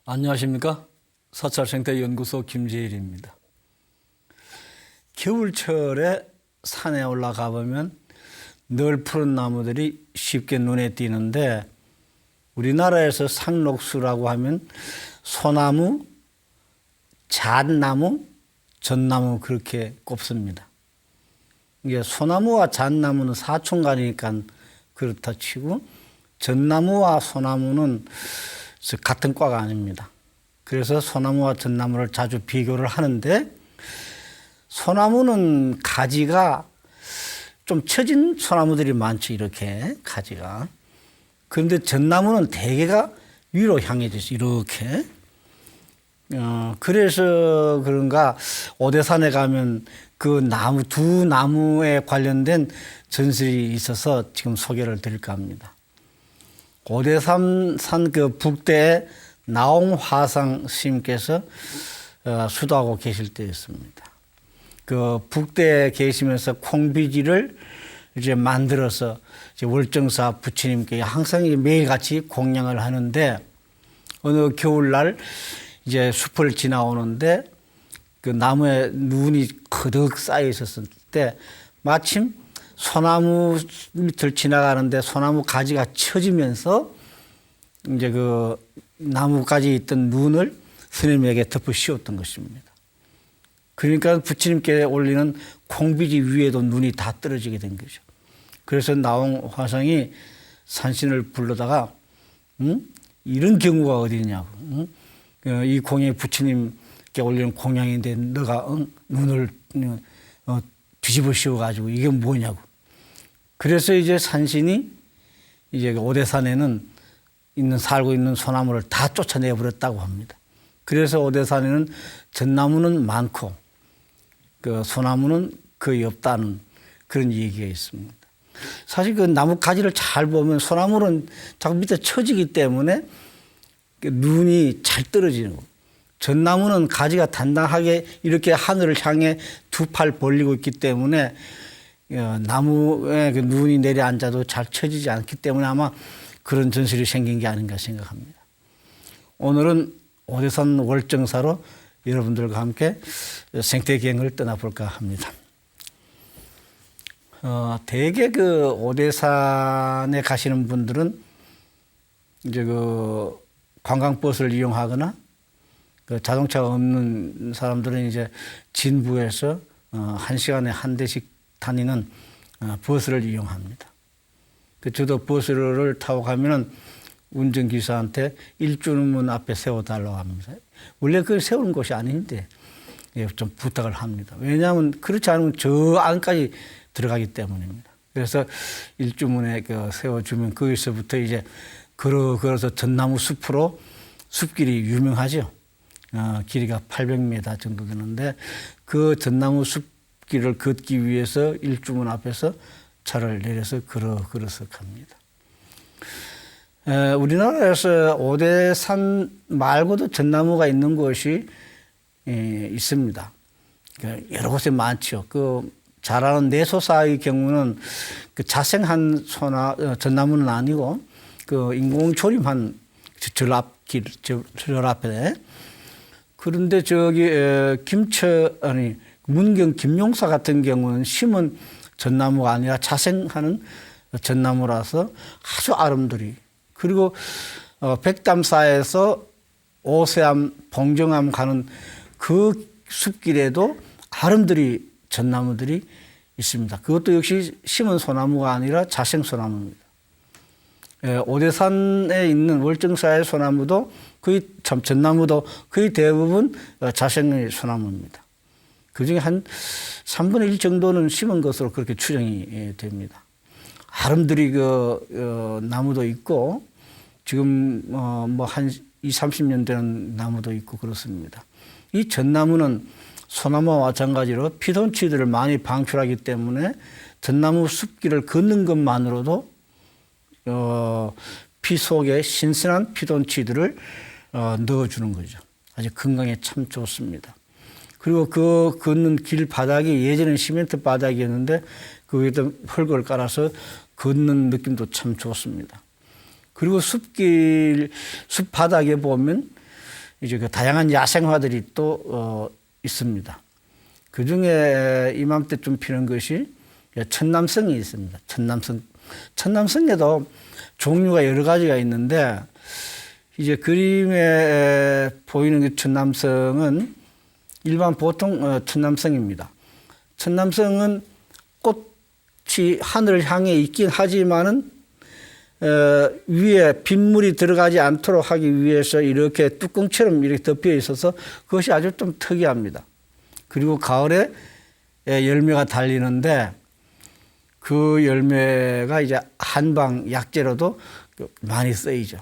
안녕하십니까? 사찰생태연구소 김재일입니다. 겨울철에 산에 올라가 보면 늘 푸른 나무들이 쉽게 눈에 띄는데, 우리나라에서 상록수라고 하면 소나무, 잣나무, 전나무 그렇게 꼽습니다. 이게 소나무와 잣나무는 사촌간이니까 그렇다 치고, 전나무와 소나무는 같은 과가 아닙니다. 그래서 소나무와 전나무를 자주 비교를 하는데, 소나무는 가지가 좀 처진 소나무들이 많죠. 이렇게 가지가. 그런데 전나무는 대개가 위로 향해져 있어요. 이렇게. 그래서 그런가 오대산에 가면 그 나무, 두 나무에 관련된 전설이 있어서 지금 소개를 드릴까 합니다. 오대산 산 그 북대에 나홍화상 스님께서 수도하고 계실 때였습니다. 그 북대에 계시면서 콩비지를 이제 만들어서 이제 월정사 부처님께 항상 매일같이 공양을 하는데, 어느 겨울날 이제 숲을 지나오는데 그 나무에 눈이 거득 쌓여 있었을 때, 마침 소나무 밑을 지나가는데 소나무 가지가 처지면서 이제 그 나무까지 있던 눈을 스님에게 덮어 씌웠던 것입니다. 그러니까 부처님께 올리는 콩비지 위에도 눈이 다 떨어지게 된 거죠. 그래서 나홍화상이 산신을 불러다가 이런 경우가 어디 있냐고. 이 공이 부처님께 올리는 공양인데 너가 눈을 뒤집어 씌워가지고 이게 뭐냐고. 그래서 이제 산신이 이제 오대산에는 살고 있는 소나무를 다 쫓아내 버렸다고 합니다. 그래서 오대산에는 전나무는 많고 그 소나무는 거의 없다는 그런 얘기가 있습니다. 사실 그 나무 가지를 잘 보면 소나무는 자꾸 밑에 처지기 때문에 눈이 잘 떨어지는 거예요. 전나무는 가지가 단단하게 이렇게 하늘을 향해 두 팔 벌리고 있기 때문에 나무에 그 눈이 내려앉아도 잘 처지지 않기 때문에 아마 그런 전설이 생긴 게 아닌가 생각합니다. 오늘은 오대산 월정사로 여러분들과 함께 생태기행을 떠나볼까 합니다. 대개 그 오대산에 가시는 분들은 이제 그 관광버스를 이용하거나, 그 자동차가 없는 사람들은 이제 진부에서 1시간에 한 대씩 다니는 버스를 이용합니다. 저도 버스를 타고 가면은 운전기사한테 일주문 앞에 세워달라고 합니다. 원래 그걸 세우는 곳이 아닌데 좀 부탁을 합니다. 왜냐하면 그렇지 않으면 저 안까지 들어가기 때문입니다. 그래서 일주문에 그 세워주면 거기서부터 이제 걸어서 전나무 숲으로, 숲길이 유명하죠. 길이가 800m 정도 되는데 그 전나무 숲길을 걷기 위해서 일주문 앞에서 차를 내려서 걸어서 갑니다. 우리나라에서 오대산 말고도 전나무가 있는 곳이 있습니다. 여러 곳에 많죠. 그 잘 아는 내소사의 경우는 그 자생한 전나무는 아니고 그 인공 조림한 절 앞에. 그런데 저기 문경 김용사 같은 경우는 심은 전나무가 아니라 자생하는 전나무라서 아주 아름드리. 그리고 백담사에서 오세암, 봉정암 가는 그 숲길에도 아름드리 전나무들이 있습니다. 그것도 역시 심은 소나무가 아니라 자생 소나무입니다. 오대산에 있는 월정사의 소나무도 전나무도 거의 대부분 자생의 소나무입니다. 그중에 한 3분의 1 정도는 심은 것으로 그렇게 추정이 됩니다. 아름드리 그 나무도 있고, 지금 뭐 한 20-30년 되는 나무도 있고 그렇습니다. 이 전나무는 소나무와 마찬가지로 피톤치드를 많이 방출하기 때문에 전나무 숲길을 걷는 것만으로도 피 속에 신선한 피톤치드를 넣어주는 거죠. 아주 건강에 참 좋습니다. 그리고 그 걷는 길 바닥이 예전엔 시멘트 바닥이었는데 그 위에다 흙을 깔아서 걷는 느낌도 참 좋습니다. 그리고 숲 바닥에 보면 이제 그 다양한 야생화들이 또 있습니다. 그 중에 이맘때쯤 피는 것이 천남성이 있습니다. 천남성에도 종류가 여러 가지가 있는데 이제 그림에 보이는 그 천남성은 일반 보통 천남성입니다. 천남성은 꽃이 하늘을 향해 있긴 하지만은 위에 빗물이 들어가지 않도록 하기 위해서 이렇게 뚜껑처럼 이렇게 덮여 있어서 그것이 아주 좀 특이합니다. 그리고 가을에 열매가 달리는데 그 열매가 이제 한방 약재로도 많이 쓰이죠.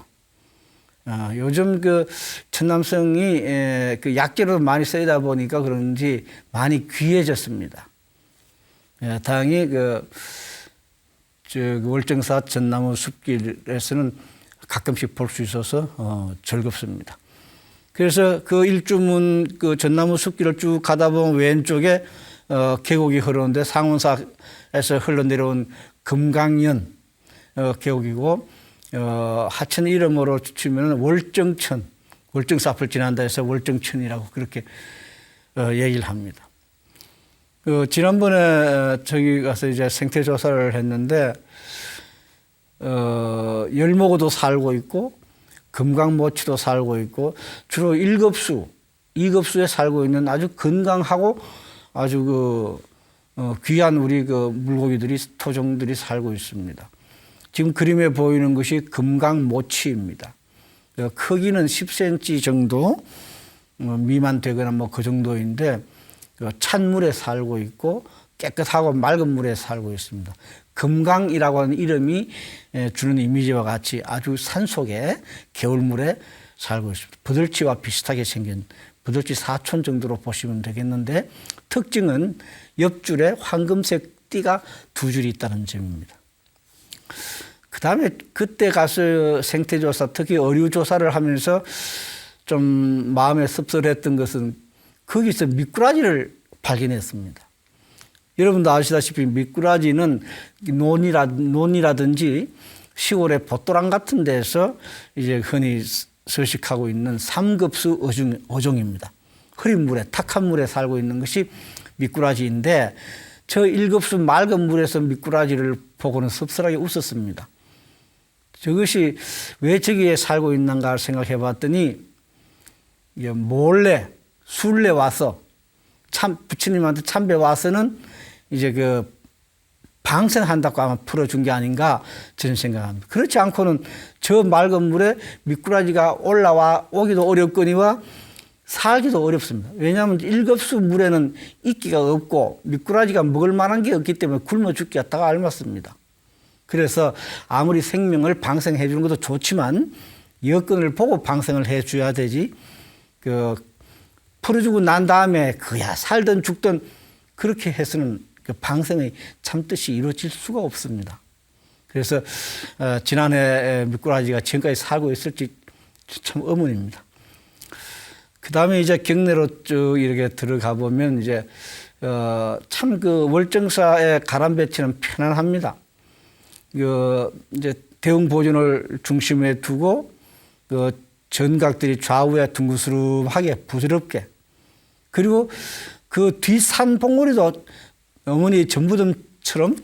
요즘 그 천남성이 그 약재로 많이 쓰이다 보니까 그런지 많이 귀해졌습니다. 다행히 월정사 전나무 숲길에서는 가끔씩 볼 수 있어서 즐겁습니다. 그래서 그 일주문 그 전나무 숲길을 쭉 가다 보면 왼쪽에 계곡이 흐르는데 상원사에서 흘러내려온 금강연 계곡이고 하천 이름으로 치면 월정천, 월정사 앞을 지난다 해서 월정천이라고 그렇게 얘기를 합니다. 지난번에 저기 가서 이제 생태 조사를 했는데 열목어도 살고 있고 금강모치도 살고 있고 주로 1급수, 2급수에 살고 있는 아주 건강하고 아주 귀한 우리 물고기들이 토종들이 살고 있습니다. 지금 그림에 보이는 것이 금강모치입니다. 크기는 10cm 정도 미만 되거나 뭐 그 정도인데 찬물에 살고 있고 깨끗하고 맑은 물에 살고 있습니다. 금강이라고 하는 이름이 주는 이미지와 같이 아주 산속에 개울물에 살고 있습니다. 버들치와 비슷하게 생긴 버들치 사촌 정도로 보시면 되겠는데 특징은 옆줄에 황금색 띠가 2줄이 있다는 점입니다. 그 다음에 그때 가서 생태조사 특히 어류조사를 하면서 좀 마음에 씁쓸했던 것은 거기서 미꾸라지를 발견했습니다. 여러분도 아시다시피 미꾸라지는 논이라든지 시골의 봇도랑 같은 데서 이제 흔히 서식하고 있는 3급수 어종입니다. 흐린 물에, 탁한 물에 살고 있는 것이 미꾸라지인데 저 1급수 맑은 물에서 미꾸라지를 보고는 씁쓸하게 웃었습니다. 저것이 왜 저기에 살고 있는가 생각해 봤더니 몰래 술래 와서 부처님한테 참배 와서는 이제 방생한다고 아마 풀어준 게 아닌가 저는 생각합니다. 그렇지 않고는 저 맑은 물에 미꾸라지가 올라와 오기도 어렵거니와 살기도 어렵습니다. 왜냐하면 1급수 물에는 이끼가 없고 미꾸라지가 먹을 만한 게 없기 때문에 굶어 죽기가 딱 알맞습니다. 그래서 아무리 생명을 방생해 주는 것도 좋지만 여건을 보고 방생을 해 줘야 되지 풀어주고 난 다음에 그야 살든 죽든 그렇게 해서는 방생의 참뜻이 이루어질 수가 없습니다. 그래서 지난해 미꾸라지가 지금까지 살고 있을지 참 의문입니다. 그 다음에 이제 경내로 쭉 이렇게 들어가 보면 이제 참 월정사의 가람 배치는 편안합니다. 이제 대웅 보존을 중심에 두고 전각들이 좌우에 둥그스름하게 부드럽게 그리고 그 뒷산 봉우리도 어머니 전부름처럼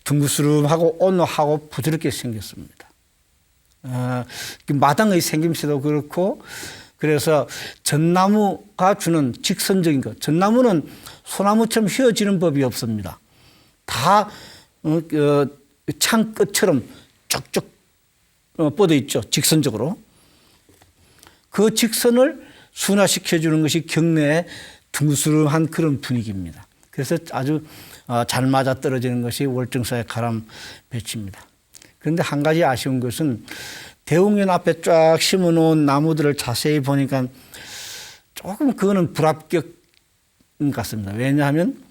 둥그스름하고 온화하고 부드럽게 생겼습니다. 마당의 생김새도 그렇고 그래서 전나무가 주는 직선적인 것. 전나무는 소나무처럼 휘어지는 법이 없습니다. 다 창 끝처럼 쭉쭉 뻗어 있죠. 직선적으로. 그 직선을 순화시켜주는 것이 경내에 둥그스름한 그런 분위기입니다. 그래서 아주 잘 맞아떨어지는 것이 월정사의 가람 배치입니다. 그런데 한 가지 아쉬운 것은 대웅연 앞에 쫙 심어놓은 나무들을 자세히 보니까 조금 그거는 불합격 같습니다. 왜냐하면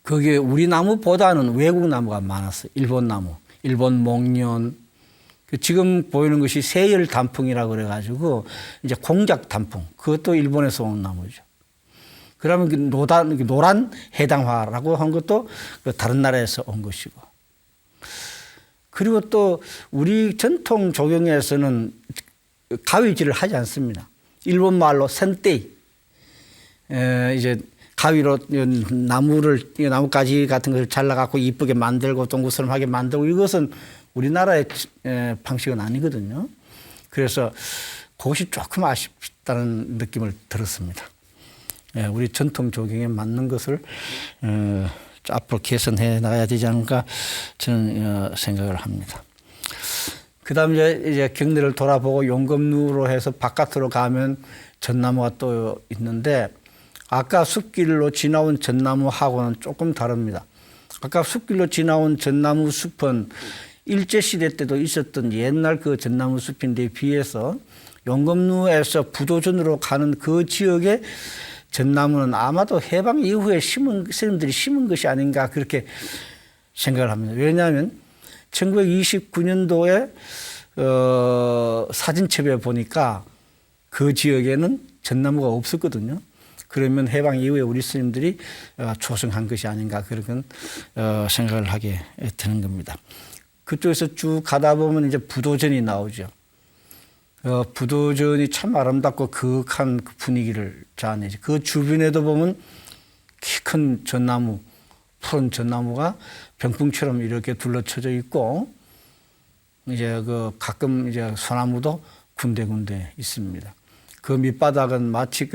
거기에 우리 나무보다는 외국 나무가 많았어요. 일본 나무, 일본 목련. 지금 보이는 것이 세열 단풍이라고 그래가지고 이제 공작 단풍. 그것도 일본에서 온 나무죠. 그러면 노란 해당화라고 한 것도 다른 나라에서 온 것이고. 그리고 또 우리 전통 조경에서는 가위질을 하지 않습니다. 일본 말로 센떼이. 이제 가위로 나뭇가지 같은 것을 잘라갖고 이쁘게 만들고 동그스름하게 만들고 이것은 우리나라의 방식은 아니거든요. 그래서 그것이 조금 아쉽다는 느낌을 들었습니다. 우리 전통 조경에 맞는 것을 앞으로 개선해 나가야 되지 않을까 저는 생각을 합니다. 그 다음 이제 경내를 돌아보고 용검루로 해서 바깥으로 가면 전나무가 또 있는데 아까 숲길로 지나온 전나무하고는 조금 다릅니다. 아까 숲길로 지나온 전나무 숲은 일제시대 때도 있었던 옛날 그 전나무 숲인데 비해서 용검루에서 부도전으로 가는 그 지역의 전나무는 아마도 해방 이후에 스님들이 심은 것이 아닌가 그렇게 생각을 합니다. 왜냐하면 1929년도에 사진첩에 보니까 그 지역에는 전나무가 없었거든요. 그러면 해방 이후에 우리 스님들이 조성한 것이 아닌가 그런 생각을 하게 되는 겁니다. 그쪽에서 쭉 가다 보면 이제 부도전이 나오죠. 부도전이 참 아름답고 그윽한 분위기를 자아내죠. 그 주변에도 보면 키 큰 전나무, 푸른 전나무가 병풍처럼 이렇게 둘러쳐져 있고 이제 가끔 이제 소나무도 군데군데 있습니다. 그 밑바닥은 마치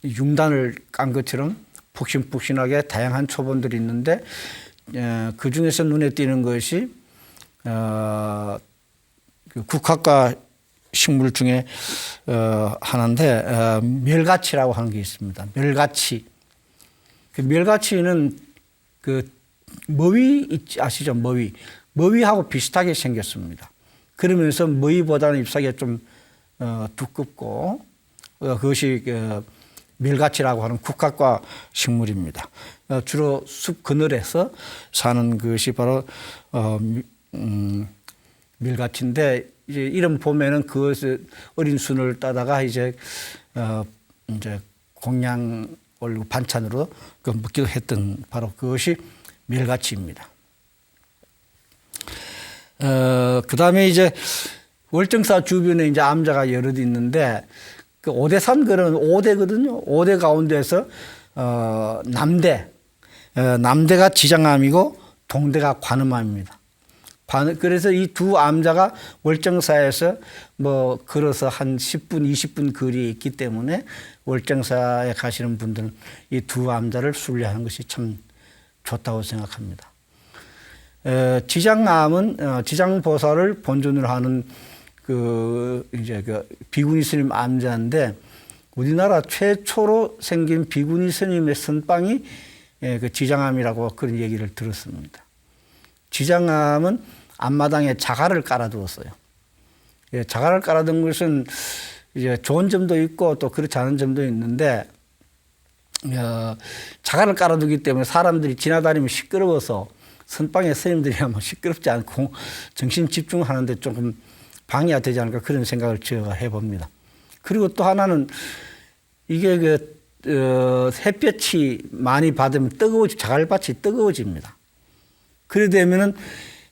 융단을 깐 것처럼 폭신폭신하게 다양한 초본들이 있는데 그 중에서 눈에 띄는 것이 국화과 식물 중에 하나인데 멸가치라고 하는 게 있습니다. 멸가치. 그 멸가치는 머위 아시죠? 머위하고 비슷하게 생겼습니다. 그러면서 머위보다는 잎사귀가 좀 두껍고 그것이 멸가치라고 하는 국화과 식물입니다. 주로 숲 그늘에서 사는 것이 바로 멸가치인데 이제 이름 봄에는 그것을 어린 순을 따다가 이제 공양 올리고 반찬으로 먹기도 했던 바로 그것이 멸가치입니다. 그 다음에 이제 월정사 주변에 이제 암자가 여럿 있는데 그 오대산 그런 5대거든요. 5대 가운데서 남대가 지장암이고 동대가 관음암입니다. 그래서 이 두 암자가 월정사에서 걸어서 한 10분, 20분 거리에 있기 때문에 월정사에 가시는 분들은 이 두 암자를 순례하는 것이 참 좋다고 생각합니다. 지장암은 지장보살을 본尊으로 하는 비구니 스님 암자인데 우리나라 최초로 생긴 비구니 스님의 선방이 지장암이라고 그런 얘기를 들었습니다. 지장암은 앞마당에 자갈을 깔아두었어요. 자갈을 깔아둔 것은 이제 좋은 점도 있고 또 그렇지 않은 점도 있는데 자갈을 깔아두기 때문에 사람들이 지나다니면 시끄러워서 선방에 스님들이 아마 시끄럽지 않고 정신 집중하는데 조금 방해가 되지 않을까 그런 생각을 제가 해봅니다. 그리고 또 하나는 이게 햇볕이 많이 받으면 자갈밭이 뜨거워집니다. 그래 되면은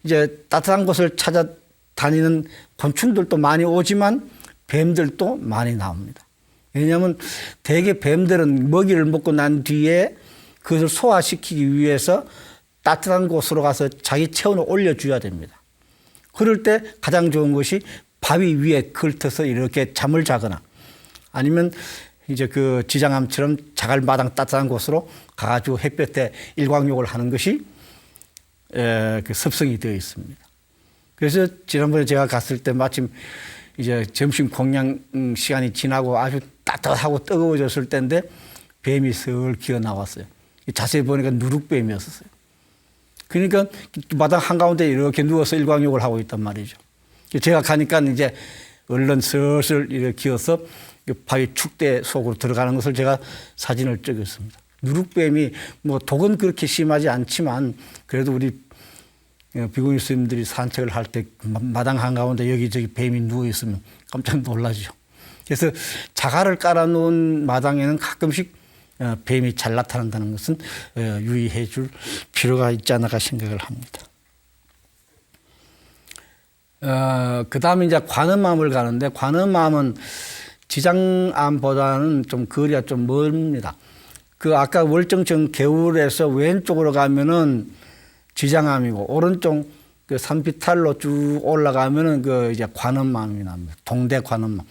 이제 따뜻한 곳을 찾아다니는 곤충들도 많이 오지만 뱀들도 많이 나옵니다. 왜냐하면 대개 뱀들은 먹이를 먹고 난 뒤에 그것을 소화시키기 위해서 따뜻한 곳으로 가서 자기 체온을 올려줘야 됩니다. 그럴 때 가장 좋은 것이 바위 위에 걸터서 이렇게 잠을 자거나 아니면 이제 그 지장암처럼 자갈마당 따뜻한 곳으로 가가지고 햇볕에 일광욕을 하는 것이 그 습성이 되어 있습니다. 그래서 지난번에 제가 갔을 때 마침 이제 점심 공양 시간이 지나고 아주 따뜻하고 뜨거워졌을 때인데 뱀이 슬 기어 나왔어요. 자세히 보니까 누룩뱀이었어요. 그러니까 마당 한가운데 이렇게 누워서 일광욕을 하고 있단 말이죠. 제가 가니까 이제 얼른 슬슬 이렇게 기어서 바위 축대 속으로 들어가는 것을 제가 사진을 찍었습니다. 누룩뱀이 독은 그렇게 심하지 않지만 그래도 우리 비구니 스님들이 산책을 할 때 마당 한가운데 여기저기 뱀이 누워있으면 깜짝 놀라죠. 그래서 자갈을 깔아놓은 마당에는 가끔씩 뱀이 잘 나타난다는 것은 유의해 줄 필요가 있지 않을까 생각을 합니다. 그 다음에 이제 관음암을 가는데, 관음암은 지장암보다는 좀 거리가 좀 멀습니다. 그 아까 월정청 개울에서 왼쪽으로 가면은 지장암이고, 오른쪽 그 산비탈로 쭉 올라가면은 그 이제 관음암이 납니다. 동대 관음암.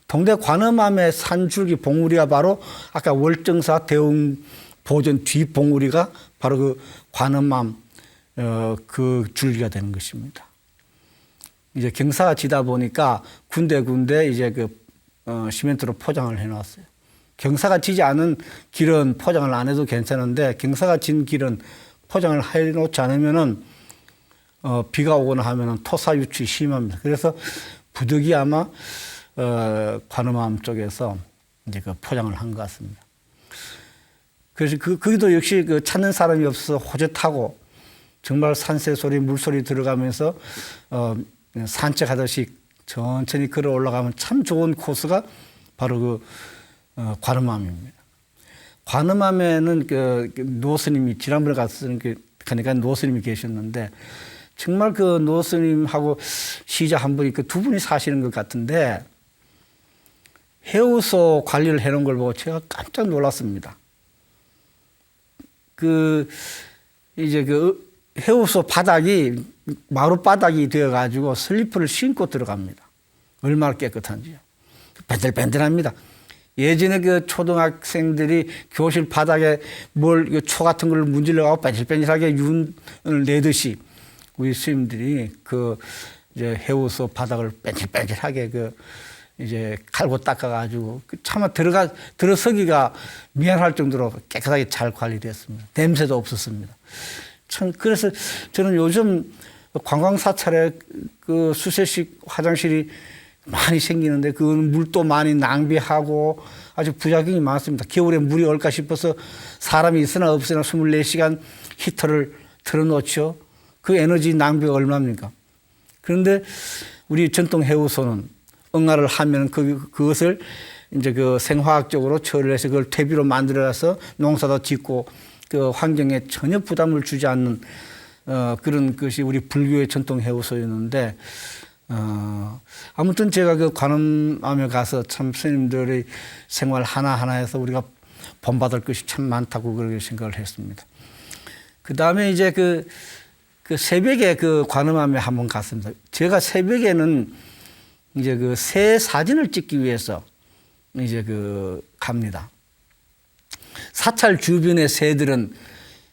동대 관음암의 산줄기 봉우리가 바로 아까 월정사 대웅 보전 뒤 봉우리가 바로 그 관음암 그 줄기가 되는 것입니다. 이제 경사가 지다 보니까 군데군데 이제 그 시멘트로 포장을 해놨어요. 경사가 지지 않은 길은 포장을 안 해도 괜찮은데, 경사가 진 길은 포장을 해놓지 않으면은 비가 오거나 하면은 토사 유출이 심합니다. 그래서 부득이 아마 관음암 쪽에서 이제 그 포장을 한 것 같습니다. 그래서 거기도 역시 그 찾는 사람이 없어서 호젓하고 정말 산새 소리, 물소리 들어가면서 산책하듯이 천천히 걸어 올라가면 참 좋은 코스가 바로 그 관음암입니다. 관음암에는 그 노스님이 지난번에 가니까 노스님이 계셨는데, 정말 그 노스님하고 시자 한 분이 그 두 분이 사시는 것 같은데, 해우소 관리를 해놓은 걸 보고 제가 깜짝 놀랐습니다. 이제 그 해우소 바닥이 마루 바닥이 되어가지고 슬리퍼를 신고 들어갑니다. 얼마나 깨끗한지요. 밴들밴들합니다. 예전에 그 초등학생들이 교실 바닥에 초 같은 걸 문질러가고 뺀질뺀질하게 윤을 내듯이 우리 스님들이 그 이제 해우소 바닥을 뺀질뺀질하게 이제 갈고 닦아가지고 차마 들어서기가 미안할 정도로 깨끗하게 잘 관리됐습니다. 냄새도 없었습니다. 참, 그래서 저는 요즘 관광사찰에 그 수세식 화장실이 많이 생기는데, 그건 물도 많이 낭비하고 아주 부작용이 많습니다. 겨울에 물이 올까 싶어서 사람이 있으나 없으나 24시간 히터를 틀어놓죠. 그 에너지 낭비가 얼마입니까? 그런데 우리 전통 해우소는 응아를 하면 그것을 이제 그 생화학적으로 처리해서 그걸 퇴비로 만들어서 농사도 짓고 그 환경에 전혀 부담을 주지 않는 그런 것이 우리 불교의 전통 해우소였는데, 아무튼 제가 그 관음암에 가서 참 스님들의 생활 하나하나에서 우리가 본받을 것이 참 많다고 그렇게 생각을 했습니다. 그 다음에 이제 그 새벽에 그 관음암에 한번 갔습니다. 제가 새벽에는 이제 그 새 사진을 찍기 위해서 이제 갑니다. 사찰 주변의 새들은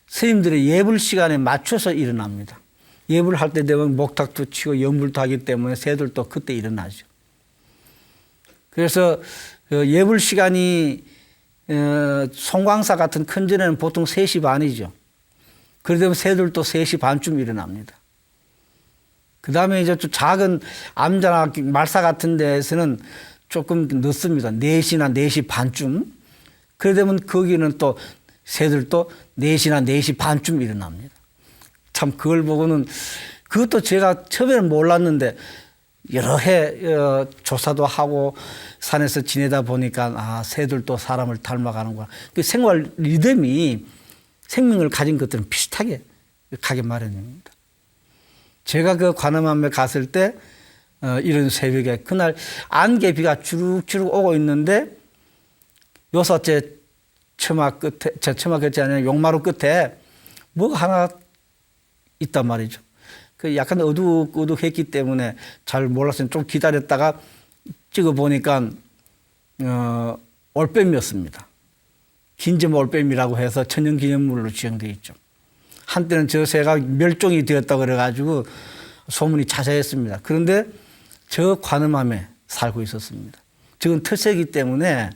스님들의 예불 시간에 맞춰서 일어납니다. 예불 할 때 되면 목탁도 치고 연불도 하기 때문에 새들도 그때 일어나죠. 그래서 예불 시간이 송광사 같은 큰 절에는 보통 3시 반이죠. 그러다 새들도 3시 반쯤 일어납니다. 그 다음에 이제 좀 작은 암자나 말사 같은 데에서는 조금 늦습니다. 4시나 4시 반쯤. 그러다 거기는 또 새들도 4시나 4시 반쯤 일어납니다. 참 그걸 보고는, 그것도 제가 처음에는 몰랐는데 여러 해 조사도 하고 산에서 지내다 보니까 새들도 사람을 닮아가는구나. 그 생활 리듬이 생명을 가진 것들은 비슷하게 가게 마련입니다. 제가 그 관음암에 갔을 때 이런 새벽에 그날 안개비가 주룩주룩 오고 있는데, 여섯째 처마 끝이 아니라 용마루 끝에 뭐가 하나 있단 말이죠. 그 약간 어둑어둑했기 때문에 잘 몰랐어요. 좀 기다렸다가 찍어 보니까 올빼미였습니다. 긴점 올빼미라고 해서 천연기념물로 지정되어 있죠. 한때는 저 새가 멸종이 되었다고 그래가지고 소문이 자자했습니다. 그런데 저 관음암에 살고 있었습니다. 저건 특색이기 때문에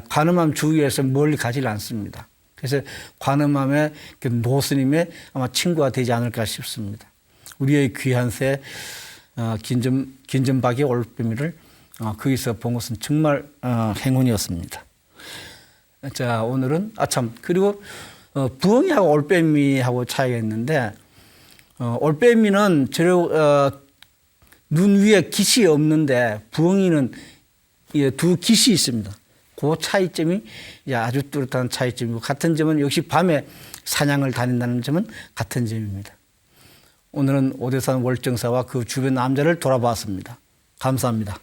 관음암 주위에서 멀리 가지 않습니다. 그래서 관음암의 그 노스님의 아마 친구가 되지 않을까 싶습니다. 우리의 귀한 새 긴점박이 올빼미를 거기서 본 것은 정말 행운이었습니다. 자, 오늘은 그리고 부엉이하고 올빼미하고 차이가 있는데, 올빼미는 눈 위에 깃이 없는데 부엉이는 두 깃이 있습니다. 그 차이점이 아주 뚜렷한 차이점이고, 같은 점은 역시 밤에 사냥을 다닌다는 점은 같은 점입니다. 오늘은 오대산 월정사와 그 주변 남자를 돌아봤습니다. 감사합니다.